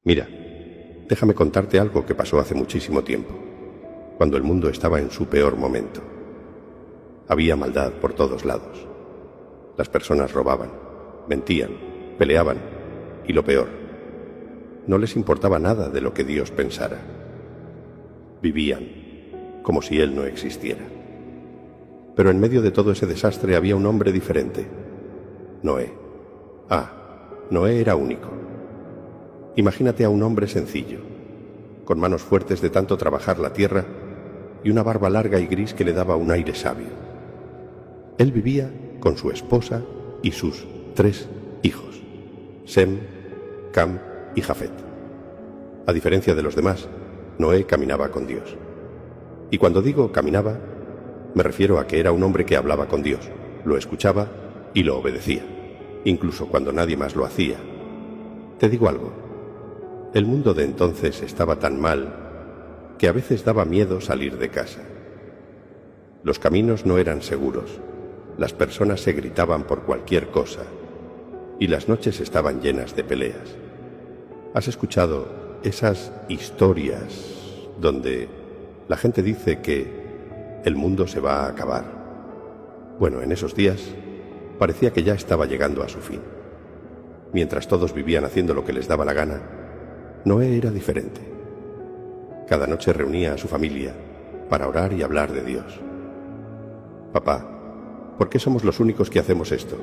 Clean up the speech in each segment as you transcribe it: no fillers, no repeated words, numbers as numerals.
Mira, déjame contarte algo que pasó hace muchísimo tiempo, cuando el mundo estaba en su peor momento. Había maldad por todos lados. Las personas robaban, mentían, peleaban y lo peor, no les importaba nada de lo que Dios pensara. Vivían como si Él no existiera. Pero en medio de todo ese desastre había un hombre diferente, Noé. Noé era único. Imagínate a un hombre sencillo, con manos fuertes de tanto trabajar la tierra y una barba larga y gris que le daba un aire sabio. Él vivía con su esposa y sus 3 hijos, Sem, Cam y Jafet. A diferencia de los demás, Noé caminaba con Dios. Y cuando digo caminaba, me refiero a que era un hombre que hablaba con Dios, lo escuchaba y lo obedecía, incluso cuando nadie más lo hacía. Te digo algo, el mundo de entonces estaba tan mal que a veces daba miedo salir de casa. Los caminos no eran seguros, las personas se gritaban por cualquier cosa y las noches estaban llenas de peleas. ¿Has escuchado esas historias donde la gente dice que el mundo se va a acabar? Bueno, en esos días parecía que ya estaba llegando a su fin. Mientras todos vivían haciendo lo que les daba la gana, Noé era diferente. Cada noche reunía a su familia para orar y hablar de Dios. Papá, ¿por qué somos los únicos que hacemos esto?,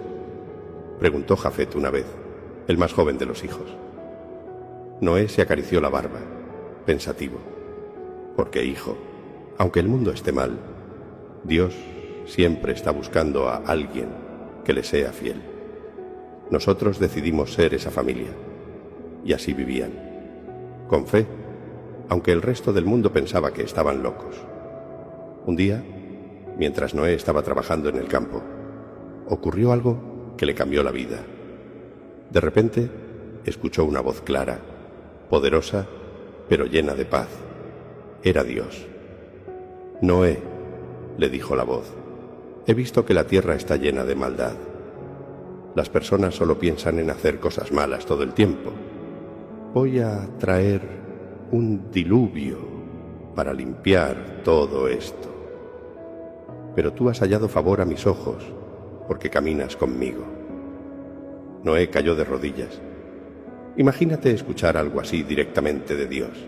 preguntó Jafet una vez, el más joven de los hijos. Noé se acarició la barba, pensativo. Porque, hijo, aunque el mundo esté mal, Dios siempre está buscando a alguien que le sea fiel. Nosotros decidimos ser esa familia, y así vivían, con fe, aunque el resto del mundo pensaba que estaban locos. Un día, mientras Noé estaba trabajando en el campo, ocurrió algo que le cambió la vida. De repente, escuchó una voz clara, poderosa, pero llena de paz. Era Dios. Noé, le dijo la voz, he visto que la tierra está llena de maldad. Las personas solo piensan en hacer cosas malas todo el tiempo. Voy a traer un diluvio para limpiar todo esto. Pero tú has hallado favor a mis ojos porque caminas conmigo. Noé cayó de rodillas. Imagínate escuchar algo así directamente de Dios.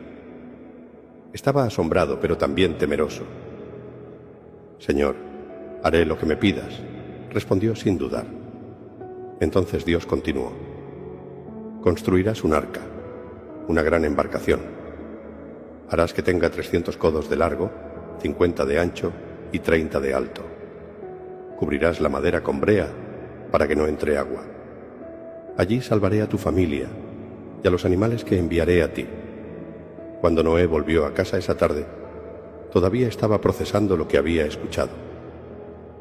Estaba asombrado, pero también temeroso. Señor, haré lo que me pidas, respondió sin dudar. Entonces Dios continuó. Construirás un arca, una gran embarcación. Harás que tenga 300 codos de largo, 50 de ancho y 30 de alto. Cubrirás la madera con brea para que no entre agua. Allí salvaré a tu familia y a los animales que enviaré a ti. Cuando Noé volvió a casa esa tarde, todavía estaba procesando lo que había escuchado.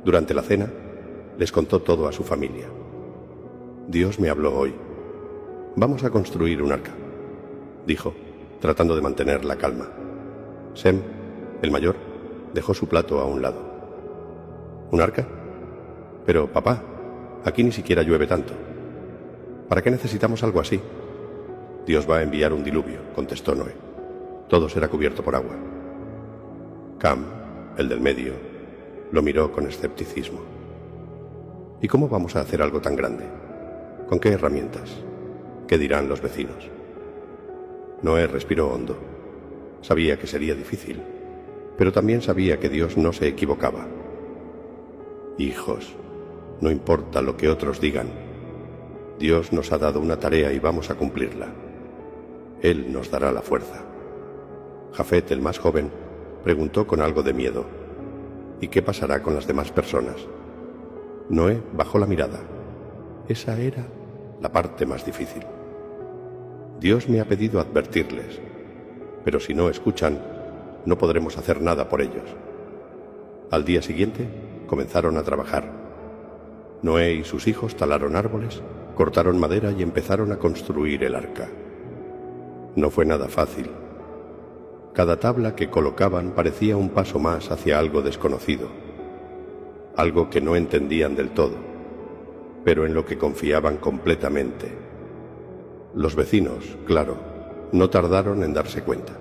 Durante la cena, les contó todo a su familia. Dios me habló hoy. Vamos a construir un arca, dijo, tratando de mantener la calma. Sem, el mayor, dejó su plato a un lado. ¿Un arca? Pero, papá, aquí ni siquiera llueve tanto. ¿Para qué necesitamos algo así? Dios va a enviar un diluvio, contestó Noé. Todo será cubierto por agua. Cam, el del medio, lo miró con escepticismo. ¿Y cómo vamos a hacer algo tan grande? ¿Con qué herramientas? ¿Qué dirán los vecinos? Noé respiró hondo. Sabía que sería difícil, pero también sabía que Dios no se equivocaba. Hijos, no importa lo que otros digan. Dios nos ha dado una tarea y vamos a cumplirla. Él nos dará la fuerza. Jafet, el más joven, preguntó con algo de miedo. ¿Y qué pasará con las demás personas? Noé bajó la mirada. Esa era la parte más difícil. Dios me ha pedido advertirles, pero si no escuchan, no podremos hacer nada por ellos. Al día siguiente, comenzaron a trabajar. Noé y sus hijos talaron árboles, cortaron madera y empezaron a construir el arca. No fue nada fácil. Cada tabla que colocaban parecía un paso más hacia algo desconocido, algo que no entendían del todo, pero en lo que confiaban completamente. Los vecinos, claro, no tardaron en darse cuenta.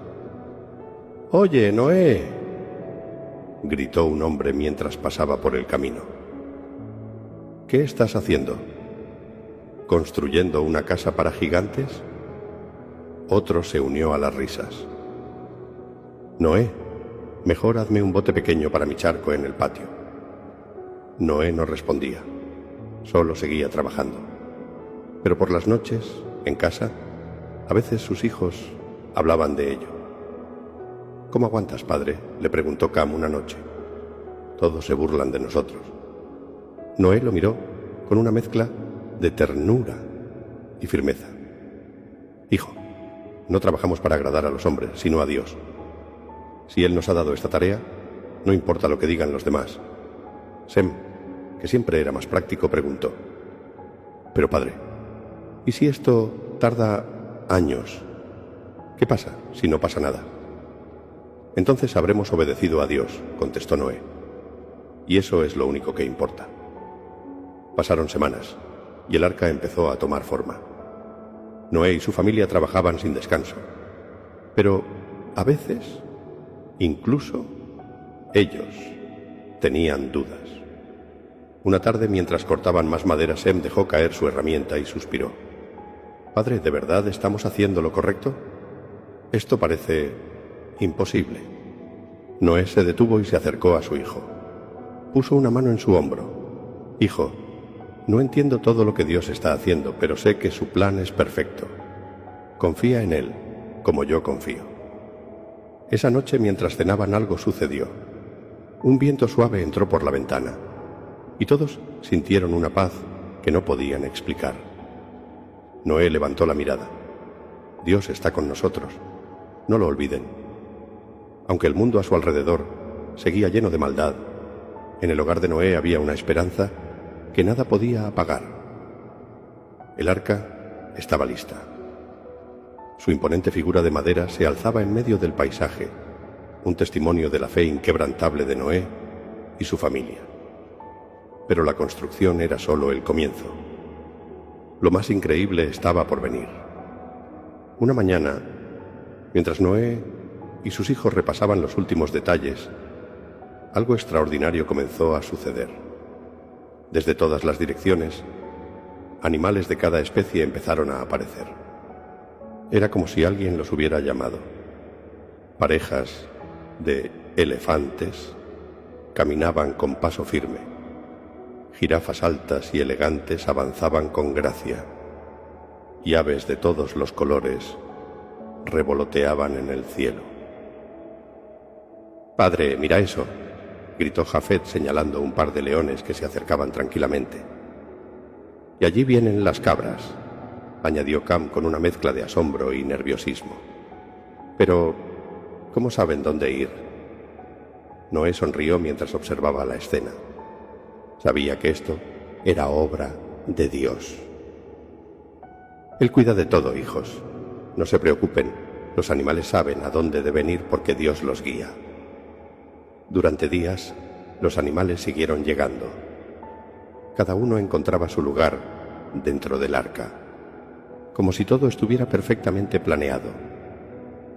«¡Oye, Noé!», gritó un hombre mientras pasaba por el camino. «¿Qué estás haciendo? ¿Construyendo una casa para gigantes?». Otro se unió a las risas. «Noé, mejor hazme un bote pequeño para mi charco en el patio». Noé no respondía, solo seguía trabajando. Pero por las noches, en casa, a veces sus hijos hablaban de ello. «¿Cómo aguantas, padre?», le preguntó Cam una noche. «Todos se burlan de nosotros». Noé lo miró con una mezcla de ternura y firmeza. «Hijo, no trabajamos para agradar a los hombres, sino a Dios. Si Él nos ha dado esta tarea, no importa lo que digan los demás». Sem, que siempre era más práctico, preguntó: «Pero padre, ¿y si esto tarda años? ¿Qué pasa si no pasa nada?». «Entonces habremos obedecido a Dios», contestó Noé. «Y eso es lo único que importa». Pasaron semanas y el arca empezó a tomar forma. Noé y su familia trabajaban sin descanso, pero a veces, incluso, ellos tenían dudas. Una tarde, mientras cortaban más madera, Sem dejó caer su herramienta y suspiró. «Padre, ¿de verdad estamos haciendo lo correcto? Esto parece imposible». Noé se detuvo y se acercó a su hijo. Puso una mano en su hombro. «Hijo, no entiendo todo lo que Dios está haciendo, pero sé que su plan es perfecto. Confía en Él, como yo confío». Esa noche, mientras cenaban, algo sucedió. Un viento suave entró por la ventana, y todos sintieron una paz que no podían explicar. Noé levantó la mirada. Dios está con nosotros, no lo olviden. Aunque el mundo a su alrededor seguía lleno de maldad, en el hogar de Noé había una esperanza que nada podía apagar. El arca estaba lista. Su imponente figura de madera se alzaba en medio del paisaje, un testimonio de la fe inquebrantable de Noé y su familia. Pero la construcción era solo el comienzo. Lo más increíble estaba por venir. Una mañana, mientras Noé y sus hijos repasaban los últimos detalles, algo extraordinario comenzó a suceder. Desde todas las direcciones, animales de cada especie empezaron a aparecer. Era como si alguien los hubiera llamado. Parejas de elefantes caminaban con paso firme. Jirafas altas y elegantes avanzaban con gracia, y aves de todos los colores revoloteaban en el cielo. «Padre, mira eso», gritó Jafet señalando un par de leones que se acercaban tranquilamente. «Y allí vienen las cabras», añadió Cam con una mezcla de asombro y nerviosismo. «Pero, ¿cómo saben dónde ir?». Noé sonrió mientras observaba la escena. Sabía que esto era obra de Dios. Él cuida de todo, hijos. No se preocupen, los animales saben a dónde deben ir porque Dios los guía. Durante días, los animales siguieron llegando. Cada uno encontraba su lugar dentro del arca, como si todo estuviera perfectamente planeado.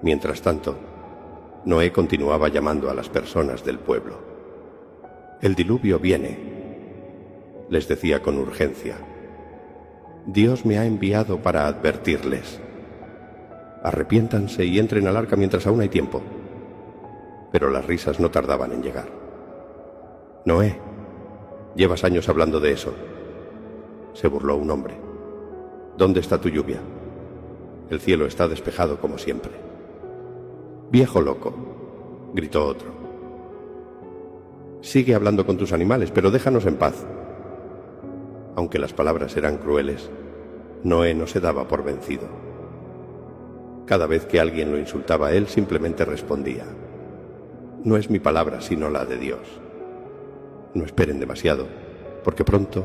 Mientras tanto, Noé continuaba llamando a las personas del pueblo. «El diluvio viene», les decía con urgencia. «Dios me ha enviado para advertirles. Arrepiéntanse y entren al arca mientras aún hay tiempo». Pero las risas no tardaban en llegar. «Noé, llevas años hablando de eso», se burló un hombre. «¿Dónde está tu lluvia? El cielo está despejado como siempre». «Viejo loco», gritó otro. «Sigue hablando con tus animales, pero déjanos en paz». Aunque las palabras eran crueles, Noé no se daba por vencido. Cada vez que alguien lo insultaba, él simplemente respondía: «No es mi palabra, sino la de Dios. No esperen demasiado, porque pronto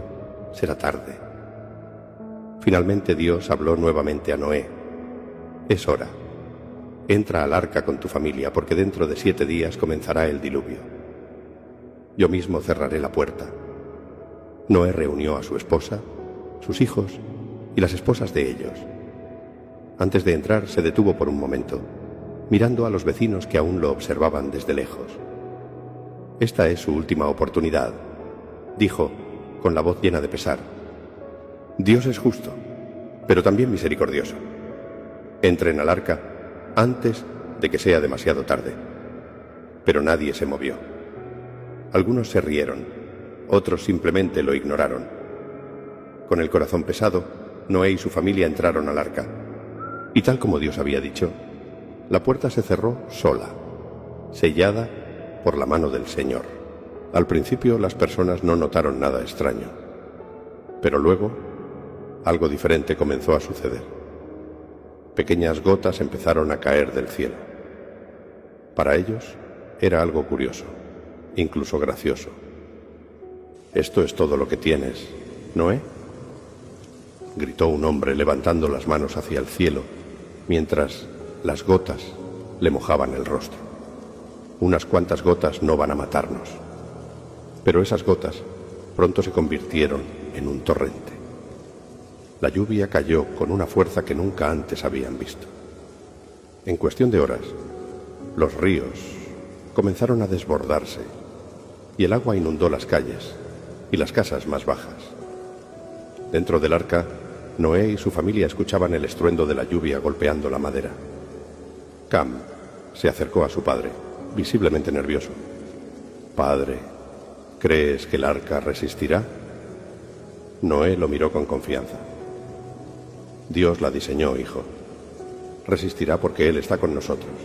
será tarde». Finalmente Dios habló nuevamente a Noé: «Es hora. Entra al arca con tu familia, porque dentro de 7 días comenzará el diluvio. Yo mismo cerraré la puerta». Noé reunió a su esposa, sus hijos y las esposas de ellos. Antes de entrar se detuvo por un momento, mirando a los vecinos que aún lo observaban desde lejos. «Esta es su última oportunidad», dijo, con la voz llena de pesar. «Dios es justo, pero también misericordioso. Entren al arca antes de que sea demasiado tarde». Pero nadie se movió. Algunos se rieron, otros simplemente lo ignoraron. Con el corazón pesado, Noé y su familia entraron al arca. Y tal como Dios había dicho, la puerta se cerró sola, sellada por la mano del Señor. Al principio las personas no notaron nada extraño, pero luego algo diferente comenzó a suceder. Pequeñas gotas empezaron a caer del cielo. Para ellos era algo curioso, incluso gracioso. «¿Esto es todo lo que tienes, Noé?», gritó un hombre levantando las manos hacia el cielo mientras las gotas le mojaban el rostro. «Unas cuantas gotas no van a matarnos». Pero esas gotas pronto se convirtieron en un torrente. La lluvia cayó con una fuerza que nunca antes habían visto. En cuestión de horas, los ríos comenzaron a desbordarse y el agua inundó las calles y las casas más bajas. Dentro del arca, Noé y su familia escuchaban el estruendo de la lluvia golpeando la madera. Cam se acercó a su padre, visiblemente nervioso. «Padre, ¿crees que el arca resistirá?». Noé lo miró con confianza. «Dios la diseñó, hijo. Resistirá porque Él está con nosotros».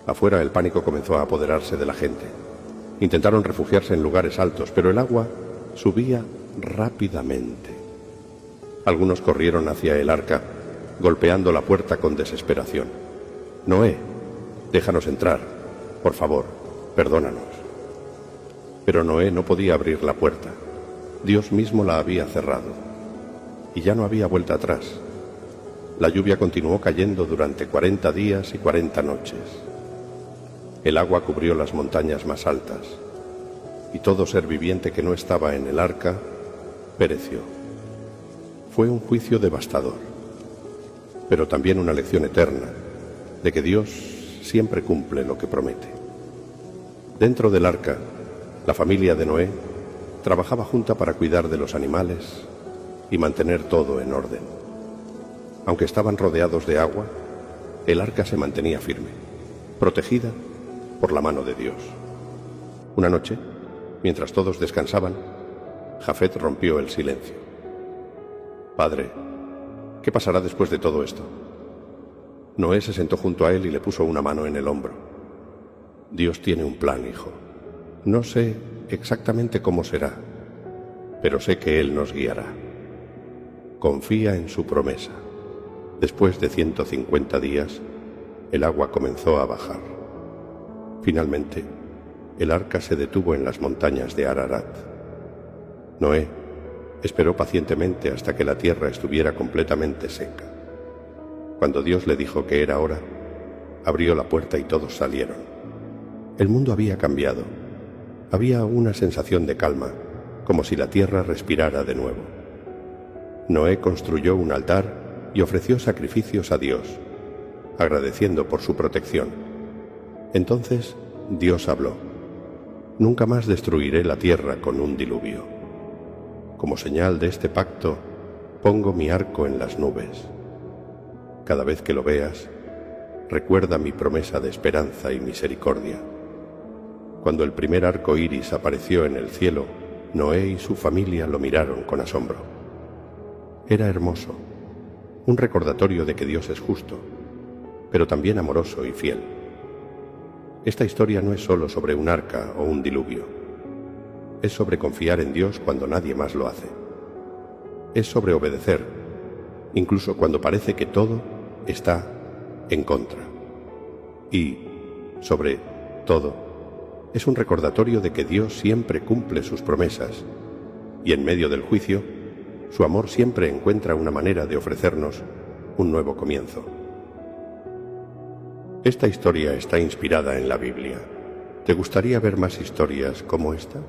Afuera el pánico comenzó a apoderarse de la gente. Intentaron refugiarse en lugares altos, pero el agua subía rápidamente. Algunos corrieron hacia el arca, golpeando la puerta con desesperación. «Noé, déjanos entrar, por favor, perdónanos». Pero Noé no podía abrir la puerta. Dios mismo la había cerrado. Y ya no había vuelta atrás. La lluvia continuó cayendo durante 40 días y 40 noches. El agua cubrió las montañas más altas, y todo ser viviente que no estaba en el arca pereció. Fue un juicio devastador, pero también una lección eterna de que Dios siempre cumple lo que promete. Dentro del arca, la familia de Noé trabajaba junta para cuidar de los animales y mantener todo en orden. Aunque estaban rodeados de agua, el arca se mantenía firme, protegida por la mano de Dios. Una noche, mientras todos descansaban, Jafet rompió el silencio. «Padre, ¿qué pasará después de todo esto?». Noé se sentó junto a él y le puso una mano en el hombro. «Dios tiene un plan, hijo. No sé exactamente cómo será, pero sé que Él nos guiará. Confía en su promesa». Después de 150 días, el agua comenzó a bajar. Finalmente, el arca se detuvo en las montañas de Ararat. Noé esperó pacientemente hasta que la tierra estuviera completamente seca. Cuando Dios le dijo que era hora, abrió la puerta y todos salieron. El mundo había cambiado. Había una sensación de calma, como si la tierra respirara de nuevo. Noé construyó un altar y ofreció sacrificios a Dios, agradeciendo por su protección. Entonces Dios habló: «Nunca más destruiré la tierra con un diluvio. Como señal de este pacto, pongo mi arco en las nubes. Cada vez que lo veas, recuerda mi promesa de esperanza y misericordia». Cuando el primer arco iris apareció en el cielo, Noé y su familia lo miraron con asombro. Era hermoso, un recordatorio de que Dios es justo, pero también amoroso y fiel. Esta historia no es solo sobre un arca o un diluvio. Es sobre confiar en Dios cuando nadie más lo hace. Es sobre obedecer, incluso cuando parece que todo está en contra. Y, sobre todo, es un recordatorio de que Dios siempre cumple sus promesas y en medio del juicio, su amor siempre encuentra una manera de ofrecernos un nuevo comienzo. Esta historia está inspirada en la Biblia. ¿Te gustaría ver más historias como esta?